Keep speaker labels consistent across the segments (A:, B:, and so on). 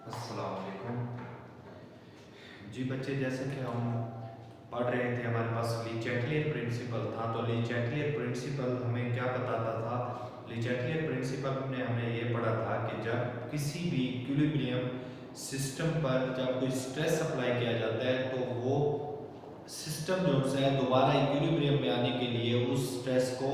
A: अस्सलाम वालेकुम। जी बच्चे, जैसे कि हम पढ़ रहे थे, हमारे पास ली चैटलियर प्रिंसिपल था। तो ली चैटलियर प्रिंसिपल हमें क्या बताता था? ली चैटलियर प्रिंसिपल में हमने ये पढ़ा था कि जब किसी भी इक्विलिब्रियम सिस्टम पर जब कोई स्ट्रेस अप्लाई किया जाता है तो वो सिस्टम जो है दोबारा इक्विलिब्रियम में आने के लिए उस स्ट्रेस को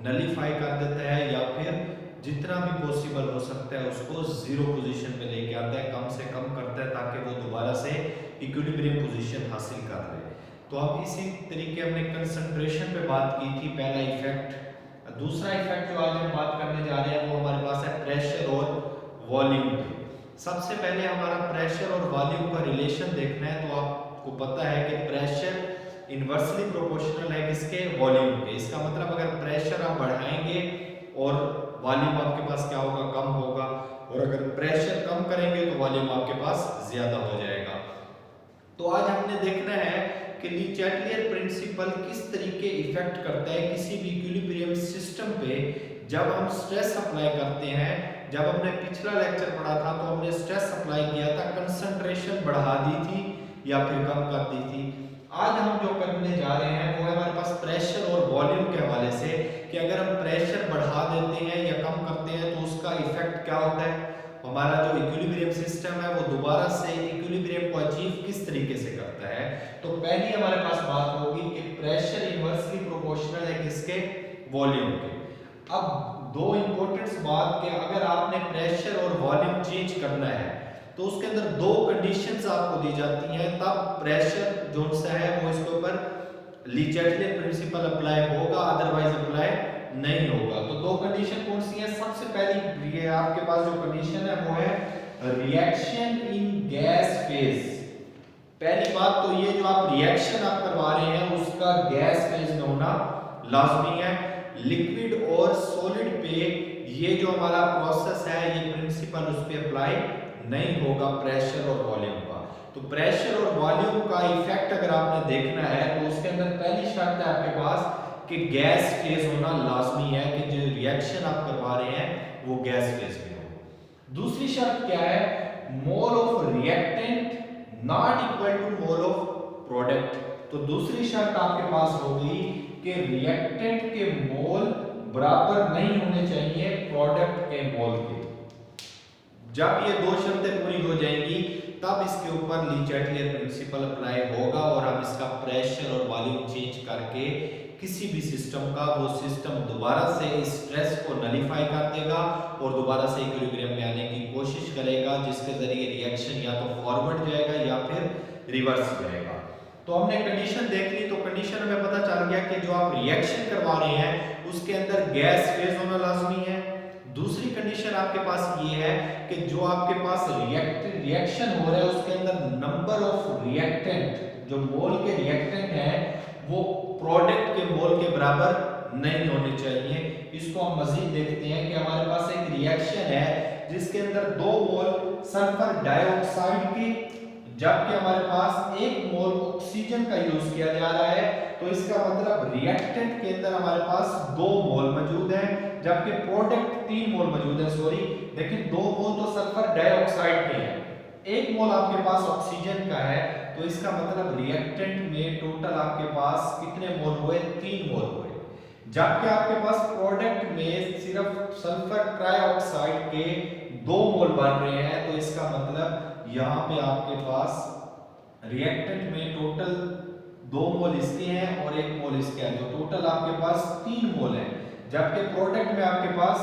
A: नलीफाई कर देता है या फिर जितना भी पॉसिबल हो सकता है उसको जीरो पोजीशन पे लेके आता है, कम से कम करता है ताकि वो दोबारा से इक्विलिब्रियम पोजीशन हासिल कर ले। तो अब इसी तरीके हमने कंसंट्रेशन पे बात की थी, पहला इफेक्ट। दूसरा इफेक्ट जो आज हम बात करने जा रहे हैं वो हमारे पास है प्रेशर और वॉल्यूम पे। सबसे पहले हमारा प्रेशर और वॉल्यूम का रिलेशन देखना है। तो आपको पता है कि प्रेशर इनवर्सली प्रोपोर्शनल है किसके? वॉल्यूम के। इसका मतलब अगर प्रेशर आप बढ़ाएंगे और वॉल्यूम आपके पास क्या होगा? कम होगा। और अगर प्रेशर कम करेंगे तो वॉल्यूम आपके पास ज्यादा हो जाएगा। तो आज हमने देखना है कि ली चैटलियर प्रिंसिपल किस तरीके इफेक्ट करता है किसी भी इक्विलिब्रियम सिस्टम पे जब हम स्ट्रेस अप्लाई करते हैं। जब हमने पिछला लेक्चर पढ़ा था तो हमने स्ट्रेस अप्लाई किया था, कंसंट्रेशन बढ़ा दी थी या फिर कम कर दी थी। आज हम जो करने जा रहे हैं वो है हमारे पास प्रेशर और वॉल्यूम के हवाले से कि अगर हम प्रेशर बढ़ा देते हैं या कम करते हैं तो उसका इफेक्ट क्या होता है। हमारा जो इक्विलिब्रियम सिस्टम है वो दोबारा से इक्विलिब्रियम को अचीव किस तरीके से करता है। तो पहली हमारे पास बात होगी कि प्रेशर इनवर्सली प्रोपोर्शनल है किसके? वॉल्यूम के। अब दो इंपॉर्टेंट बात कि अगर आपने प्रेशर और वॉल्यूम चेंज करना है तो उसके अंदर दो कंडीशंस आपको दी जाती हैं, तब प्रेशर जो सा है वो इसके ऊपर ली चैटलियर प्रिंसिपल अप्लाई होगा, अदरवाइज अप्लाई नहीं होगा। तो दो कंडीशन कौन सी है? सबसे पहली ये आपके पास जो कंडीशन है वो है रिएक्शन इन गैस फेज। पहली बात तो ये जो आप रिएक्शन आप करवा रहे हैं उसका गैस फेज में होना लाजमी है। लिक्विड और सॉलिड पे ये जो हमारा प्रोसेस है ये प्रिंसिपल उस पे अप्लाई नहीं होगा प्रेशर और वॉल्यूम का। तो प्रेशर और वॉल्यूम का इफेक्ट अगर आपने देखना है तो उसके अंदर पहली शर्त है आपके पास कि गैस फेज होना लाजमी है, कि जो रिएक्शन आप करवा रहे हैं वो गैस फेज में हो। दूसरी शर्त क्या है? Mole of reactant not equal to mole of product. तो दूसरी शर्त आपके पास होगी कि रिएक्टेंट के मोल बराबर नहीं होने चाहिए प्रोडक्ट के मोल के। जब ये दो शर्तें पूरी हो जाएंगी तब इसके ऊपर ली चैटलियर प्रिंसिपल अप्लाई होगा और हम इसका प्रेशर और वॉल्यूम चेंज करके किसी भी सिस्टम का वो सिस्टम दोबारा से इस स्ट्रेस को नलीफाई कर देगा और दोबारा से इक्विलिब्रियम में आने की कोशिश करेगा, जिसके जरिए रिएक्शन या तो फॉरवर्ड जाएगा या फिर रिवर्स जाएगा। तो हमने कंडीशन देख ली। तो कंडीशन में पता चल गया कि जो आप रिएक्शन करवा रहे हैं उसके अंदर गैस फेज होना लाजमी है। दूसरी कंडीशन आपके पास ये है कि जो आपके पास रिएक्शन हो रहा है उसके अंदर नंबर ऑफ रिएक्टेंट, जो मोल के रिएक्टेंट है वो प्रोडक्ट के मोल के बराबर नहीं होने चाहिए। इसको हम मजीद देखते हैं कि हमारे पास एक रिएक्शन है जिसके अंदर 2 मोल सल्फर डाइऑक्साइड के, जबकि हमारे पास 1 मोल ऑक्सीजन का यूज किया जा रहा है। तो इसका मतलब रिएक्टेंट के अंदर हमारे पास 2 मोल मौजूद हैं, जबकि प्रोडक्ट 3 मोल मौजूद है। सॉरी, लेकिन 2 मोल तो सल्फर डाइऑक्साइड के हैं, 1 मोल आपके पास ऑक्सीजन का है। तो इसका मतलब रिएक्टेंट में टोटल आपके पास कितने मोल हुए? 3 मोल हुए। जबकि आपके पास प्रोडक्ट में सिर्फ सल्फर ट्राइऑक्साइड के 2 मोल बन रहे हैं। तो इसका मतलब यहाँ पे आपके पास रिएक्टेंट में टोटल 2 मोल इसके हैं और 1 मोल इसके हैं, तो टोटल आपके पास 3 मोल है। जबकि प्रोडक्ट में आपके पास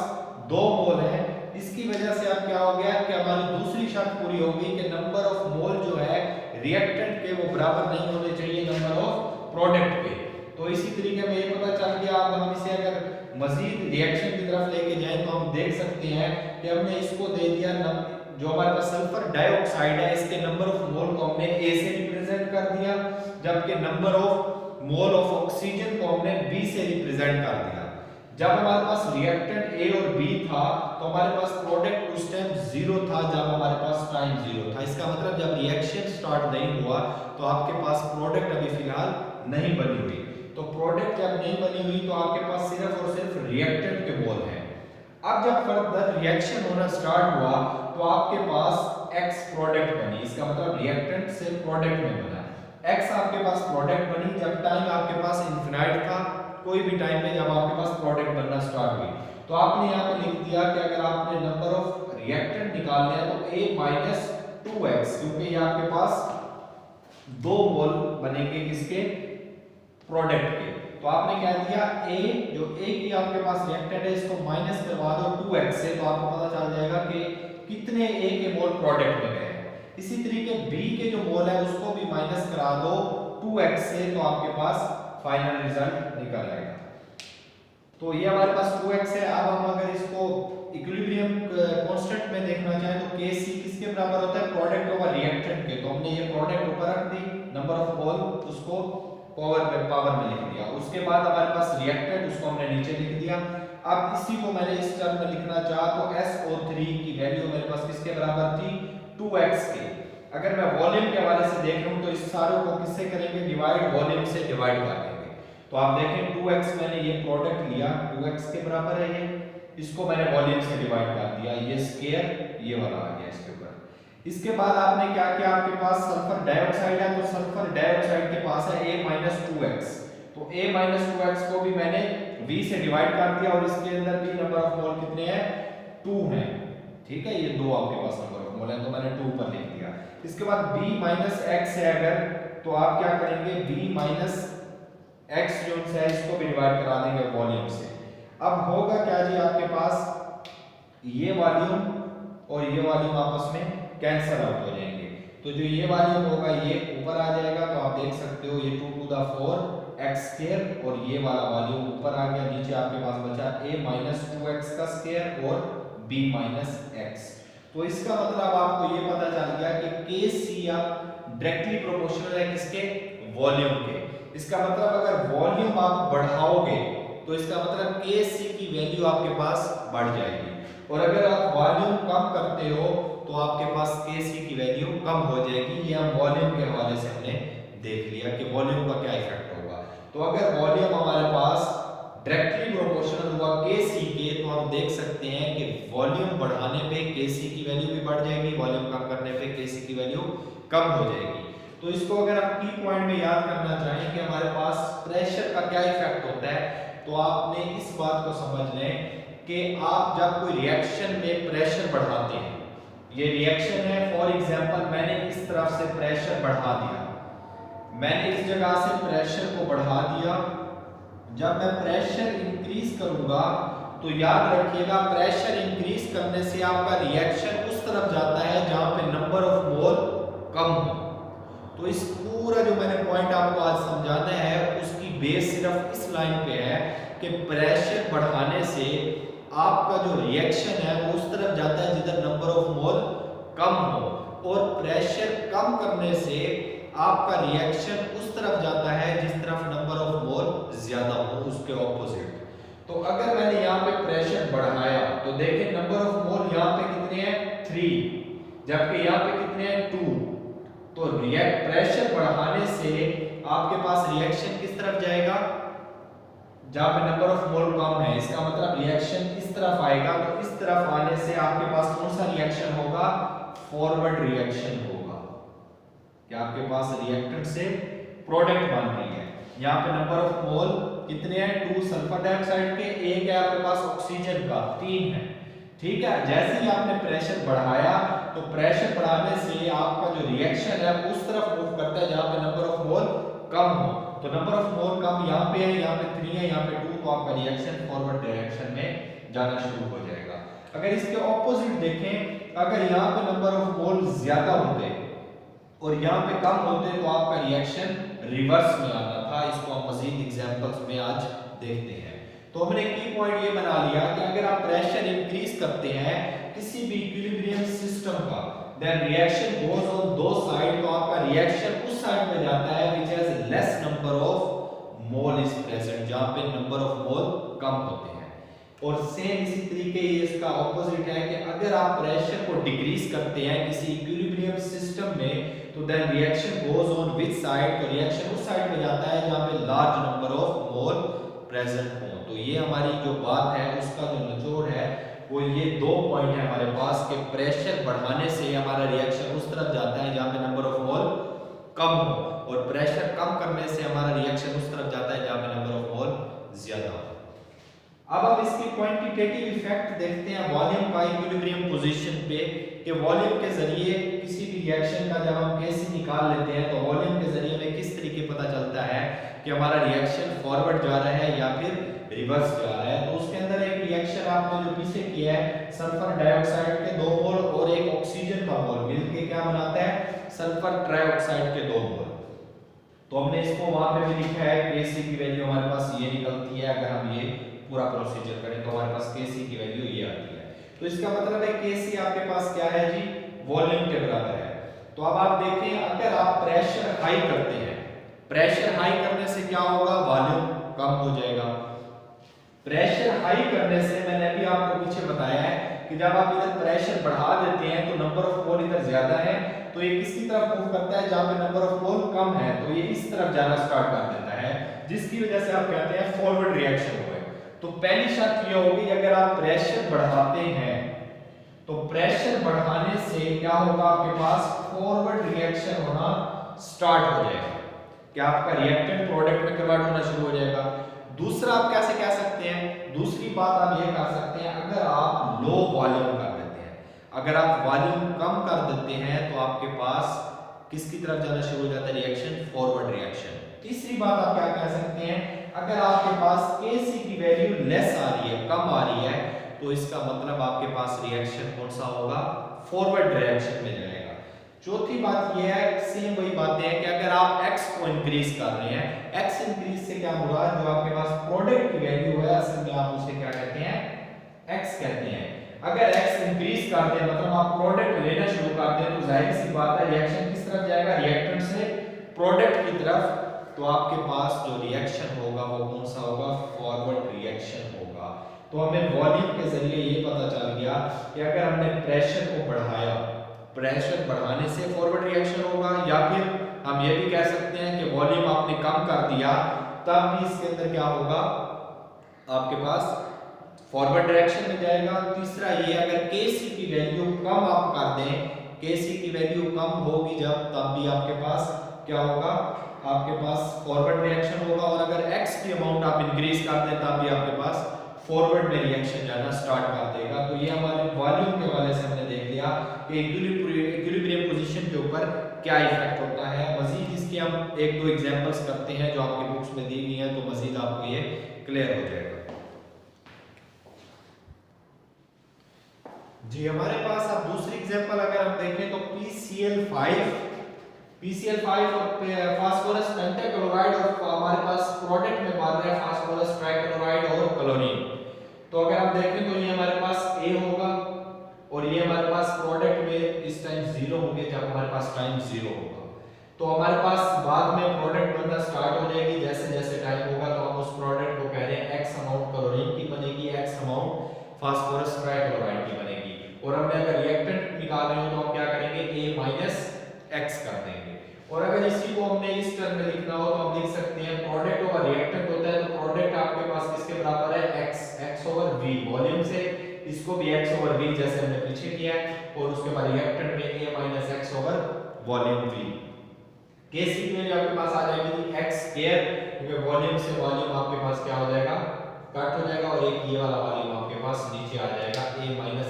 A: 2 मोल है। इसकी वजह से अब क्या हो गया कि हमारी दूसरी शर्त पूरी हो गई कि नंबर ऑफ मोल जो है रिएक्टेंट के वो बराबर नहीं होने चाहिए नंबर ऑफ प्रोडक्ट के। तो इसी तरीके में ये पता चल गया। अब हम इसे अगर मजीद रिएक्शन की तरफ लेके जाएं तो हम देख सकते हैं कि हमने इसको दे दिया जो हमारे पास सल्फर डाइऑक्साइड है इसके नंबर ऑफ मोल को हमने A से रिप्रेजेंट कर दिया, जबकि number of mole of oxygen को हमने B से रिप्रेजेंट कर दिया। जब हमारे पास रिएक्टेंट A और B था तो हमारे पास प्रोडक्ट उस टाइम 0 था जब हमारे पास टाइम 0 था। इसका मतलब जब रिएक्शन स्टार्ट नहीं हुआ तो आपके पास प्रोडक्ट अभी फिलहाल नहीं बनी हुई। तो प्रोडक्ट जब नहीं बनी हुई तो आपके पास सिर्फ और सिर्फ रिएक्टेंट के मोल हैं। अब जब फर्दर रिएक्शन होना स्टार्ट हुआ तो आपके पास x प्रोडक्ट बनी, इसका मतलब रिएक्टेंट से प्रोडक्ट में बना। x आपके पास प्रोडक्ट बनी जब टाइम आपके पास इनफिनाइट था, कोई भी टाइम में जब आपके पास प्रोडक्ट बनना स्टार्ट हुई, तो आपने यहाँ पे लिख दिया कि अगर आपने नंबर ऑफ रिएक्टेंट निकालने हैं तो a माइनस 2x, क्योंकि ये आपके पास 2 मोल बनेंगे किसके, प्रोडक्ट के। तो आपने क्या दिया, a जो a की आपके पास रिएक्टेंट है इसको माइनस करवा दो 2x से, तो आपको पता चल जाएगा कि कितने a के मोल प्रोडक्ट में गए। इसी तरीके b के जो मोल है उसको भी माइनस करा दो 2x से, तो आपके पास फाइनल रिजल्ट निकल आएगा। तो ये हमारे पास 2x है। अब हम अगर इसको इक्विलिब्रियम कांस्टेंट में देखना चाहें तो Kc किसके बराबर होता है, प्रोडक्ट ओवर रिएक्टेंट के। तो हमने ये प्रोडक्ट ऊपर रख दी, नंबर ऑफ मोल उसको पावर में लिख दिया। उसके बाद हमारे पास रिएक्टेंट, उसको हमने नीचे लिख दिया। अब इसी को मैंने इस टर्म में लिखना चाहा तो SO3 की वैल्यू मेरे पास किसके बराबर थी, 2x के। अगर मैं वॉल्यूम के हवाले से देख रहा हूं तो इस सारों को किससे करेंगे, डिवाइड, वॉल्यूम से डिवाइड कर देंगे। तो आप देखें 2x मैंने ये प्रोडक्ट लिया, 2x के बराबर है ये, इसको मैंने वॉल्यूम से डिवाइड कर दिया, ये स्क्वायर ये वाला आ गया इसके ऊपर। इसके बाद आपने क्या किया, आपके पास सल्फर डाइऑक्साइड है तो सल्फर डाइऑक्साइड के पास है A-2x, तो A-2x को भी मैंने V से डिवाइड कर दिया और इसके अंदर भी नंबर ऑफ मोल कितने हैं, 2 हैं। ठीक है, ये 2 आपके पास नंबर ऑफ मोल है तो मैंने 2 पर लिख दिया। इसके बाद B-x है अगर, तो आप क्या करेंगे, B-x जो है इसको भी डिवाइड करा देंगे वॉल्यूम से। अब होगा क्या जी, आपके पास ये वॉल्यूम और ये वॉल्यूम आपस में कैंसिल आउट हो जाएंगे, तो जो ये वॉल्यूम होगा ये ऊपर आ जाएगा। तो आप देख सकते हो ये 2⁴x² और ये वाला वॉल्यूम ऊपर आ गया, नीचे आपके पास बचा A-2x का स्क्वायर और B-x। तो इसका मतलब आपको ये पता चल गया कि Kc आप डायरेक्टली प्रोपोर्शनल है किसके, वॉल्यूम के। इसका मतलब अगर वॉल्यूम आप बढ़ाओगे तो इसका मतलब Kc की वैल्यू आपके पास बढ़ जाएगी, और अगर आप वॉल्यूम कम करते हो तो आपके पास Kc की वैल्यू कम हो जाएगी। ये हम वॉल्यूम के हवाले से हमने देख लिया कि वॉल्यूम का क्या इफेक्ट होगा। तो अगर वॉल्यूम हमारे पास डायरेक्टली प्रोपोर्शनल हुआ Kc के, तो हम देख सकते हैं कि वॉल्यूम बढ़ाने पे Kc की वैल्यू भी बढ़ जाएगी, वॉल्यूम कम करने पे Kc की वैल्यू कम हो जाएगी। तो इसको अगर आप की पॉइंट में याद करना चाहें कि हमारे पास प्रेशर का क्या इफेक्ट होता है, तो आपने इस बात को समझ लें कि आप जब कोई रिएक्शन में प्रेशर बढ़ाते हैं, ये रिएक्शन है, फॉर एग्जांपल मैंने इस तरफ से प्रेशर बढ़ा दिया, मैंने इस जगह से प्रेशर को बढ़ा दिया। जब मैं प्रेशर इंक्रीज करूंगा तो याद रखिएगा प्रेशर इंक्रीज करने से आपका रिएक्शन उस तरफ जाता है जहां पे नंबर ऑफ मोल कम हो। तो इस पूरा जो मैंने पॉइंट आपको आज समझाना है उसकी बेस सिर्फ इस लाइन पे है कि प्रेशर बढ़ाने से आपका जो रिएक्शन है वो उस तरफ जाता है जिधर नंबर ऑफ मोल कम हो, और प्रेशर कम करने से आपका रिएक्शन उस तरफ जाता है जिस तरफ नंबर ऑफ मोल ज्यादा हो, उसके ऑपोजिट। तो अगर मैंने यहाँ पे प्रेशर बढ़ाया तो देखें नंबर ऑफ मोल यहाँ पे कितने हैं, 3, जबकि यहाँ पे कितने हैं, 2। तो प्रेशर बढ़ाने से आपके पास रिएक्शन किस तरफ जाएगा, जहां पे नंबर ऑफ मोल कम है। इसका मतलब रिएक्शन इस तरफ आएगा, तो इस तरफ आने से आपके पास कौन सा रिएक्शन होगा, फॉरवर्ड रिएक्शन होगा, कि आपके पास रिएक्टेंट से प्रोडक्ट बन रही है। यहाँ पे नंबर ऑफ मोल कितने हैं, 2 सल्फर डाइऑक्साइड के, एक है आपके पास ऑक्सीजन का, 3 है। ठीक है, जैसे ही आपने प्रेशर बढ़ाया तो प्रेशर बढ़ाने से आपका जो रिएक्शन है उस तरफ मूव करता है जहां पे नंबर ऑफ मोल कम हो। तो नंबर ऑफ मोल कम यहाँ पे है, यहाँ पे 3 है, यहाँ पे 2, तो आपका रिएक्शन फॉरवर्ड डायरेक्शन में जाना शुरू हो जाएगा। अगर इसके ऑपोजिट देखें, अगर यहाँ पे नंबर ऑफ मोल ज्यादा होते और यहाँ पे कम होते तो आपका रिएक्शन रिवर्स में आता था। इसको हम मजीद एग्जांपल्स में आज देखते हैं। तो हमने की पॉइंट ये बना लिया कि अगर आप प्रेशर इंक्रीज करते हैं किसी भी इक्विलिब्रियम सिस्टम का, देन रिएक्शन गोज ऑन दो साइड, तो आपका रिएक्शन उस साइड पे जाता है which has less number of mole is present, जहां पे नंबर ऑफ मोल कम होते हैं। और सेम इसी तरीके ये इसका ऑपोजिट है कि अगर आप प्रेशर को डिक्रीज करते हैं किसी इक्विलिब्रियम सिस्टम में, तो then reaction goes on which side, तो रिएक्शन उस साइड पे जाता है जहां पे large number of mole present हो। तो ये हमारी जो बात है उसका जो निचोड़ है वो ये 2 पॉइंट है हमारे पास कि प्रेशर बढ़ाने से हमारा रिएक्शन उस तरफ जाता है जहां पे नंबर ऑफ मोल कम हो, और प्रेशर कम करने से हमारा रिएक्शन उस तरफ जाता है जहां पे नंबर ऑफ मोल ज्यादा हो। अब हम इसकी क्वांटिटेटिव इफेक्ट देखते हैं वॉल्यूम का इक्विलिब्रियम पोजीशन पे, कि वॉल्यूम के जरिए किसी भी रिएक्शन का जब हम केसी निकाल लेते हैं तो वॉल्यूम के जरिए हमें किस तरीके पता चलता है कि हमारा रिएक्शन फॉरवर्ड जा रहा है या फिर रिवर्स जा रहा है। तो उसके अंदर एक रिएक्शन आपने जो पीछे किया है, सल्फर डाइऑक्साइड के 2 मोल और एक ऑक्सीजन का मोल मिलके क्या बनाता है, सल्फर ट्राइऑक्साइड के 2 मोल। तो हमने इसको वहां पे भी लिखा है, Kc की वैल्यू हमारे पास ये निकलती है, अगर हम ये पूरा प्रोसीजर करें तो हमारे पास Kc की वैल्यू ये आती है। तो इसका मतलब है Kc आपके पास क्या है जी, वॉल्यूम के बराबर है। तो अब आप देखें, अगर आप प्रेशर हाई करते हैं, प्रेशर हाई करने से क्या होगा, वॉल्यूम कम हो जाएगा। प्रेशर हाई करने से मैंने अभी आपको पीछे बताया है कि जब आप इधर प्रेशर बढ़ा देते हैं तो नंबर ऑफ मोल इधर ज्यादा है, तो ये किसकी तरफ मूव करता है, जहां पे नंबर ऑफ मोल कम है तो ये इस तरफ जाना स्टार्ट कर देता है, जिसकी वजह से आप कहते हैं फॉरवर्ड रिएक्शन हुआ है। तो पहली शर्त ये होगी, अगर आप प्रेशर बढ़ाते हैं तो प्रेशर बढ़ाने से क्या होगा, आपके पास फॉरवर्ड रिएक्शन होना स्टार्ट हो जाएगा, कि आपका रिएक्टेंट प्रोडक्ट में कन्वर्ट होना शुरू हो जाएगा। दूसरा आप कैसे कह सकते हैं, दूसरी बात आप ये कर सकते हैं, अगर आप लो वॉल्यूम कर देते हैं, अगर आप वॉल्यूम कम कर देते हैं तो आपके पास किसकी तरफ जाना शुरू हो जाता है, रिएक्शन फॉरवर्ड रिएक्शन। तीसरी बात आप क्या कह सकते हैं, अगर आपके पास Kc की वैल्यू लेस आ रही है, कम आ रही है, तो इसका मतलब आपके पास रिएक्शन कौन सा होगा, फॉरवर्ड रिएक्शन में जाएगा। चौथी बात यह है, सेम वही बातें हैं कि अगर आप x को इंक्रीज कर रहे हैं, x इंक्रीज से क्या होगा, जो आपके पास प्रोडक्ट की वैल्यू है असल में आप उसे क्या कहते हैं, x कहते हैं। अगर x इंक्रीज कर दें, मतलब आप प्रोडक्ट लेना शुरू कर दें, तो जाहिर सी बात है रिएक्शन किस तरफ जाएगा, रिएक्टेंट से प्रोडक्ट की तरफ। तो आपके पास जो रिएक्शन होगा वो कौन सा होगा, फॉरवर्ड रिएक्शन होगा। तो हमें वॉल्यूम के जरिए ये पता चल गया कि अगर हमने प्रेशर को बढ़ाया, प्रेशर बढ़ाने से फॉरवर्ड रिएक्शन होगा, या फिर हम ये भी कह सकते हैं कि वॉल्यूम आपने कम कर दिया तब भी इसके अंदर क्या होगा, आपके पास फॉरवर्ड डायरेक्शन में जाएगा। तीसरा ये, अगर Kc की वैल्यू कम आप कर दें, Kc की वैल्यू कम होगी जब, तब भी आपके पास क्या होगा, आपके पास फॉरवर्ड रिएक्शन होगा। और अगर x की अमाउंट आप इंक्रीज कर दें तब भी आपके पास फॉरवर्ड में रिएक्शन जाना स्टार्ट कर देगा। तो ये हमारे वॉल्यूम के वाले से हमने देख लिया कि इक्विलिब्रियम पोजीशन के ऊपर क्या इफेक्ट होता है। मजीद इसके हम एक दो एग्जांपल्स करते हैं जो आपकी बुक्स में दी गई हैं, तो मजीद आपको ये क्लियर हो जाएगा। जी हमारे पास अब दूसरी एग्जांपल अगर हम देखें तो PCl5 और फास्फोरस पेंटाक्लोराइड, और हमारे पास प्रोडक्ट में बन रहा है फास्फोरस ट्राइक्लोराइड और क्लोरीन। तो अगर हम देखें तो ये हमारे पास A होगा और ये हमारे पास प्रोडक्ट में इस टाइम 0 होंगे जब हमारे पास टाइम 0 होगा। तो हमारे पास बाद में प्रोडक्ट बनना स्टार्ट हो जाएगी, जैसे जैसे टाइम होगा तो हम उस प्रोडक्ट को कह रहे हैं x अमाउंट क्लोरीन की बनेगी, x अमाउंट फास्फोरस ट्राइक्लोराइड की बनेगी। और हमने अगर रिएक्टेंट निकाल रहे हो तो हम क्या करेंगे, A - x कर देंगे। और अगर इसी को हमने इस टर्म में लिखना हो तो हम लिख सकते हैं प्रोडक्ट और रिएक्टेंट होता है, तो प्रोडक्ट आपके पास किसके बराबर है, x ओवर v वॉल्यूम से, इसको भी x ओवर v जैसे हमने पीछे किया है, और उसके बाद रिएक्टेंट में A - x over volume v। Kc की वैल्यू आपके पास आ जाएगी x स्क्वायर, क्योंकि वॉल्यूम से वॉल्यूम आपके पास क्या हो जाएगा, कट हो जाएगा, और एक ये वाला वॉल्यूम आपके पास नीचे आ जाएगा A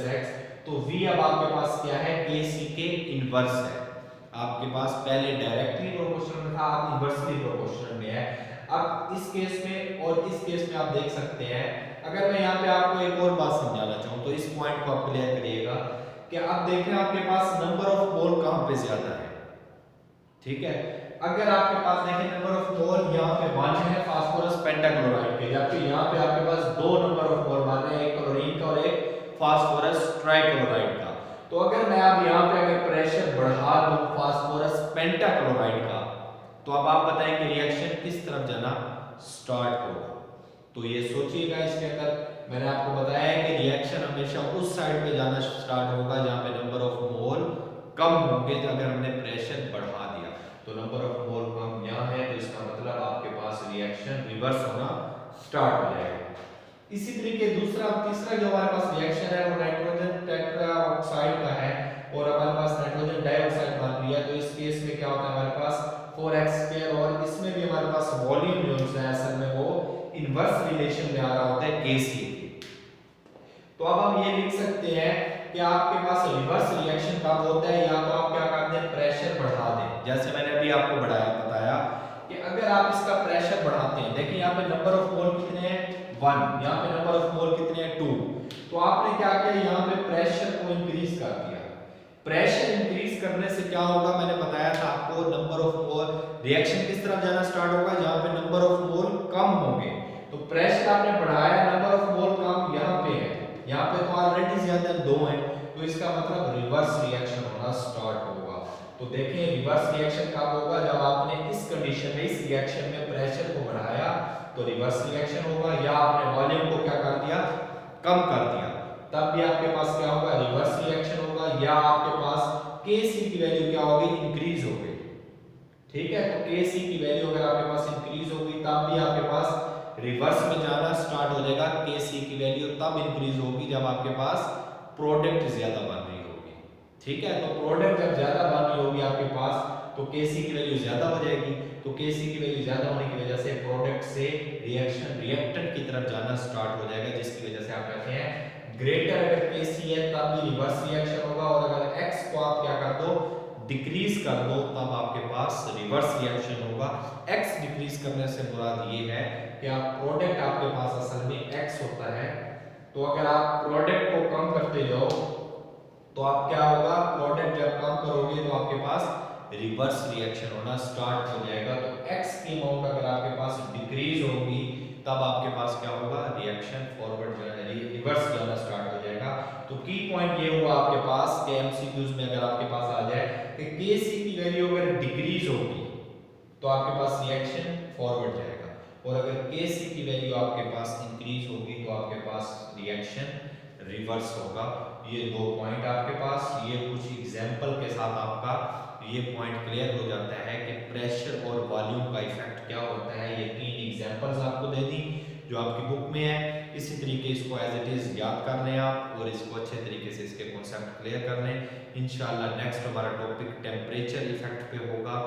A: - x। तो v अब आपके पास क्या है, Kc के इनवर्स है। आपके पास पहले डायरेक्टली प्रोपोर्शनल में था, अब इनवर्सली प्रोपोर्शनल में है। अब इस केस में और इस केस में आप देख सकते हैं, अगर मैं यहाँ पे आपको एक और बात समझाना चाहूँ तो इस पॉइंट को आप क्लियर करिएगा कि आप देख रहे हैं आपके पास नंबर ऑफ मोल कहाँ पे ज्यादा है, ठीक है। अगर आपके पास देखें नंबर ऑफ मोल यहाँ पे 1 है फास्फोरस पेंटाक्लोराइड के, जबकि यहाँ पे आपके पास 2 नंबर ऑफ मोल मान है, एक क्लोरीन का और एक फास्फोरस ट्राइक्लोराइड का। तो अगर मैं अब यहाँ पे अगर प्रेशर बढ़ा दूं फास्फोरस पेंटाक्लोराइड का, तो अब आप बताएं कि रिएक्शन किस तरफ जाना स्टार्ट होगा। तो ये सोचिएगा, इसके अंदर मैंने आपको बताया है कि रिएक्शन हमेशा उस साइड पे जाना स्टार्ट होगा जहाँ पे नंबर ऑफ मोल कम होंगे। अगर हमने प्रेशर बढ़ा दिया तो नंबर ऑफ मोल कम यहाँ है, तो इसका मतलब आपके पास रिएक्शन रिवर्स होना स्टार्ट हो जाएगा। इसी तरीके तीसरा जो हमारे पास रिएक्शन है वो नाइट्रोजन टेट्रा ऑक्साइड का है और हमारे पास नाइट्रोजन डाइऑक्साइड बन रही है। तो इस केस में क्या होता है हमारे पास 4x² और इसमें भी हमारे पास वॉल्यूम जो है असल में वो इनवर्स रिलेशन में आ रहा होता है Kc। तो अब हम ये लिख सकते हैं कि आपके पास रिवर्स रिएक्शन कब होता है, या तो आप क्या करते हैं प्रेशर बढ़ा दें, जैसे मैंने अभी आपको बताया कि अगर आप इसका प्रेशर बढ़ाते हैं, देखिए यहाँ पे नंबर ऑफ मोल कितने हैं 1, यहाँ पे नंबर ऑफ मोल कितने हैं 2, तो आपने क्या किया यहाँ पे प्रेशर को इंक्रीज कर दिया। प्रेशर इंक्रीज करने से क्या होगा, मैंने बताया था आपको नंबर ऑफ मोल रिएक्शन किस तरफ जाना स्टार्ट होगा, जहां पे नंबर ऑफ मोल कम होंगे। तो प्रेशर आपने बढ़ाया, नंबर ऑफ मोल कम यहाँ पे है, यहाँ पे तो ऑलरेडी ज्यादा 2 है, तो इसका मतलब रिवर्स रिएक्शन होना स्टार्ट होगा। तो देखिए रिवर्स रिएक्शन कब होगा, जब आपने इस कंडीशन में इस रिएक्शन में प्रेशर को बढ़ाया तो रिवर्स रिएक्शन होगा, या आपने वॉल्यूम को क्या कर दिया कम कर दिया, तब भी आपके पास क्या होगा रिवर्स रिएक्शन होगा, या आपके पास Kc की वैल्यू क्या होगी इंक्रीज हो गई। ठीक है, तो Kc की वैल्यू अगर आपके पास इंक्रीज होगी तब भी आपके पास रिवर्स में जाना स्टार्ट हो जाएगा। Kc की वैल्यू तब इंक्रीज होगी जब आपके पास प्रोडक्ट ज्यादा बन रही होगी। ठीक है, तो प्रोडक्ट जब ज्यादा बन रही होगी आपके पास तो Kc की वैल्यू ज्यादा हो जाएगी, तो Kc की वैल्यू ज्यादा होने की वजह से प्रोडक्ट से रिएक्टेंट की तरफ जाना स्टार्ट हो जाएगा, जिसकी वजह से आप कहते हैं ग्रेटर अगर Kc है तब भी रिवर्स रिएक्शन होगा, और अगर x को आप क्या कर दो डिक्रीज कर दो तब आपके पास रिवर्स रिएक्शन होगा। x डिक्रीज करने से मुराद ये है कि आप प्रोडक्ट आपके पास असल में x होता है, तो अगर आप प्रोडक्ट को कम करते जाओ तो आप क्या होगा प्रोडक्ट जब कम करोगे तो आपके पास रिवर्स रिएक्शन होना स्टार्ट हो जाएगा। तो x की अमाउंट अगर आपके पास डिक्रीज होगी तब आपके पास क्या होगा रिएक्शन फॉरवर्ड रिवर्स जाना स्टार्ट हो जाएगा। तो की पॉइंट ये हुआ आपके पास कि एमसीक्यूज में अगर आपके पास आ जाए कि Kc की वैल्यू अगर डिक्रीज होगी तो आपके पास रिएक्शन फॉरवर्ड जाएगा, और अगर Kc की वैल्यू आपके पास इंक्रीज होगी तो आपके पास रिएक्शन रिवर्स होगा। ये 2 पॉइंट आपके पास, ये कुछ एग्जांपल के साथ आपका ये पॉइंट क्लियर हो जाता है कि प्रेशर और वॉल्यूम का इफेक्ट क्या होता है। ये 3 एग्जांपल्स आपको दे दी जो आपकी बुक में है। इसी तरीके इसको एज इट इज याद कर लें आप, और इसको अच्छे तरीके से इसके कॉन्सेप्ट क्लियर कर लें। इंशाल्लाह नेक्स्ट हमारा टॉपिक टेम्परेचर इफेक्ट पे होगा।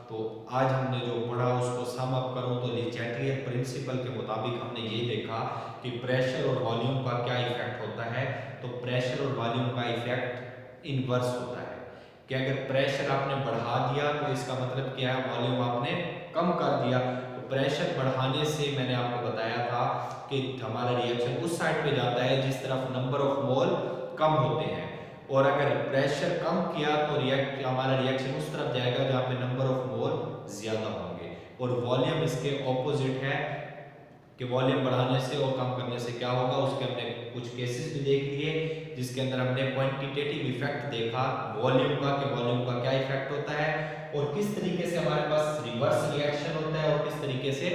A: तो आज हमने जो पढ़ा उसको सम अप करूं तो ले चैटलियर प्रिंसिपल के मुताबिक हमने ये देखा कि प्रेशर और वॉल्यूम का क्या इफेक्ट होता है। तो प्रेशर और वॉल्यूम का इफेक्ट इनवर्स होता है कि अगर प्रेशर आपने बढ़ा दिया तो इसका मतलब क्या है वॉल्यूम आपने कम कर दिया। तो प्रेशर बढ़ाने से मैंने आपको बताया था कि हमारा रिएक्शन उस साइड पे जाता है जिस तरफ नंबर ऑफ मोल कम होते हैं, और अगर प्रेशर कम किया तो हमारा रिएक्शन उस तरफ जाएगा जहाँ पे नंबर ऑफ मोल ज्यादा होंगे। और वॉल्यूम इसके ऑपोजिट है कि वॉल्यूम बढ़ाने से और कम करने से क्या होगा, उसके हमने कुछ केसेस भी देख लिए जिसके अंदर हमने क्वांटिटेटिव इफेक्ट देखा वॉल्यूम का कि वॉल्यूम का क्या इफेक्ट होता है और किस तरीके से हमारे पास रिवर्स रिएक्शन होता है और किस तरीके से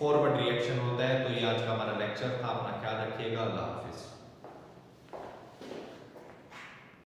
A: फॉरवर्ड रिएक्शन होता है। तो ये आज का हमारा लेक्चर था, अपना ख्याल रखिएगा, अल्लाह हाफिज।